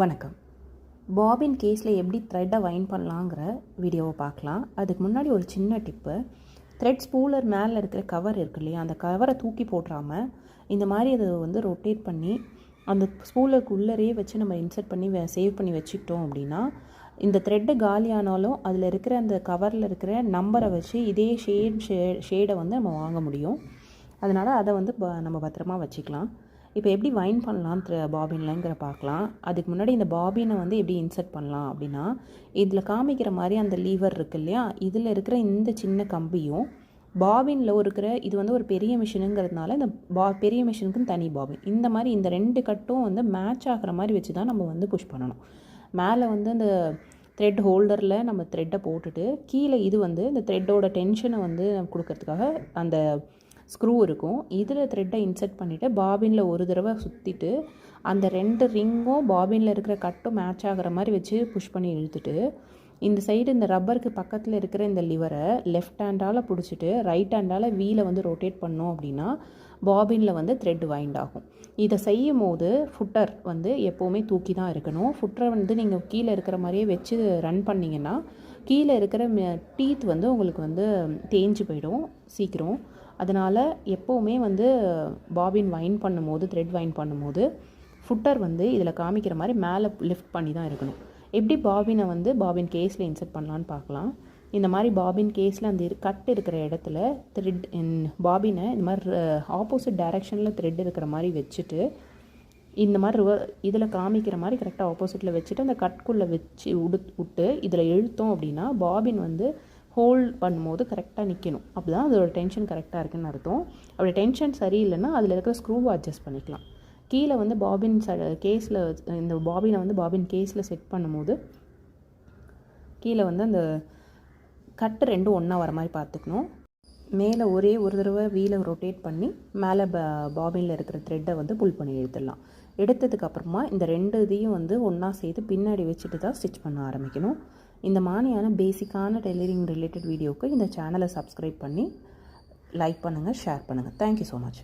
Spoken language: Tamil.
வணக்கம். பாபின் கேஸில் எப்படி த்ரெட்டை வைண்ட் பண்ணலாங்கிற வீடியோவை பார்க்கலாம். அதுக்கு முன்னாடி ஒரு சின்ன டிப்பு. த்ரெட் ஸ்பூலர் மேலே இருக்கிற கவர் இருக்கு இல்லையா, அந்த கவரை தூக்கி போட்டுறாமல் இந்த மாதிரி அதை ரொட்டேட் பண்ணி அந்த ஸ்பூலருக்கு உள்ளரையே வச்சு நம்ம இன்சர்ட் பண்ணி சேவ் பண்ணி வச்சுக்கிட்டோம் அப்படின்னா, இந்த த்ரெட்டு காலியானாலும் அதில் இருக்கிற அந்த கவரில் இருக்கிற நம்பரை வச்சு இதே ஷேடை நம்ம வாங்க முடியும். அதனால் அதை நம்ம பத்திரமா வச்சுக்கலாம். இப்போ எப்படி வைண்ட் பண்ணலாம் பாபின்லங்கிற பார்க்கலாம். அதுக்கு முன்னாடி இந்த பாபினை எப்படி இன்சர்ட் பண்ணலாம் அப்படின்னா, இதில் காமிக்கிற மாதிரி அந்த லீவர் இருக்குது இல்லையா, இதில் இருக்கிற இந்த சின்ன கம்பியும் பாபினில் இருக்கிற இது ஒரு பெரிய மிஷினுங்கிறதுனால இந்த பெரிய மிஷினுக்குன்னு தனி பாபின், இந்த மாதிரி இந்த ரெண்டு கட்டும் மேட்ச் ஆகிற மாதிரி வச்சு தான் நம்ம புஷ் பண்ணணும். மேலே அந்த த்ரெட் ஹோல்டரில் நம்ம த்ரெட்டை போட்டுட்டு கீழே இது இந்த த்ரெட்டோட டென்ஷனை கொடுக்கறதுக்காக அந்த ஸ்க்ரூ இருக்கும். இதில் த்ரெட்டை இன்சர்ட் பண்ணிவிட்டு பாபினில் ஒரு தடவை சுற்றிட்டு அந்த ரெண்டு ரிங்கும் பாபினில் இருக்கிற கட்டும் மேட்ச் ஆகிற மாதிரி வச்சு புஷ் பண்ணி இழுத்துட்டு இந்த சைடு இந்த ரப்பருக்கு பக்கத்தில் இருக்கிற இந்த லிவரை லெஃப்ட் ஹேண்டால் பிடிச்சிட்டு ரைட் ஹேண்டால் வீலை ரொட்டேட் பண்ணோம் அப்படின்னா பாபினில் த்ரெட் வைண்ட் ஆகும். இதை செய்யும் போது ஃபுட்டர் எப்போவுமே தூக்கி தான் இருக்கணும். ஃபுட்டரை நீங்கள் கீழே இருக்கிற மாதிரியே வச்சு ரன் பண்ணிங்கன்னா கீழே இருக்கிற டீத் உங்களுக்கு தேஞ்சு போயிடும் சீக்கிரம். அதனால் எப்போவுமே பாபின் வைண்ட் பண்ணும்போது த்ரெட் வைண்ட் பண்ணும்போது ஃபுட்டர் இதில் காமிக்கிற மாதிரி மேலே லிஃப்ட் பண்ணி தான் இருக்கணும். எப்படி பாபினை பாபின் கேஸில் இன்சர்ட் பண்ணலான்னு பார்க்கலாம். இந்த மாதிரி பாபின் கேஸில் அந்த கட் இருக்கிற இடத்துல த்ரெட் பாபினை இந்த மாதிரி ஆப்போசிட் டைரெக்ஷனில் த்ரெட் இருக்கிற மாதிரி வச்சுட்டு இந்த மாதிரி இதில் காமிக்கிற மாதிரி கரெக்டாக ஆப்போசிட்டில் வச்சுட்டு அந்த கட்குள்ளே வச்சு விட்டு இதில் இழுத்தோம் அப்படின்னா பாபின் ஹோல்ட் பண்ணும்போது கரெக்டாக நிற்கணும். அப்படி தான் அதோட டென்ஷன் கரெக்டாக இருக்குதுன்னு அர்த்தம். அப்படி டென்ஷன் சரியில்லைன்னா அதில் இருக்கிற ஸ்க்ரூவை அட்ஜஸ்ட் பண்ணிக்கலாம். கீழே பாபின் கேஸில் இந்த பாபினை பாபின் கேஸில் செட் பண்ணும்போது கீழே அந்த கட்டு ரெண்டும் ஒன்றா வர மாதிரி பார்த்துக்கணும். மேலே ஒரே ஒரு தடவை வீலை ரொட்டேட் பண்ணி மேலே பாபினில் இருக்கிற த்ரெட்டை புல் பண்ணி எடுத்துடலாம். எடுத்ததுக்கப்புறமா இந்த ரெண்டு இதையும் ஒன்றா சேர்த்து பின்னாடி வச்சுட்டு தான் ஸ்டிச் பண்ண ஆரம்பிக்கணும். இந்த மாதிரியான பேசிக்கான டெய்லரிங் ரிலேட்டட் வீடியோவுக்கு இந்த சேனலை சப்ஸ்கிரைப் பண்ணி லைக் பண்ணுங்கள், ஷேர் பண்ணுங்கள். Thank you so much.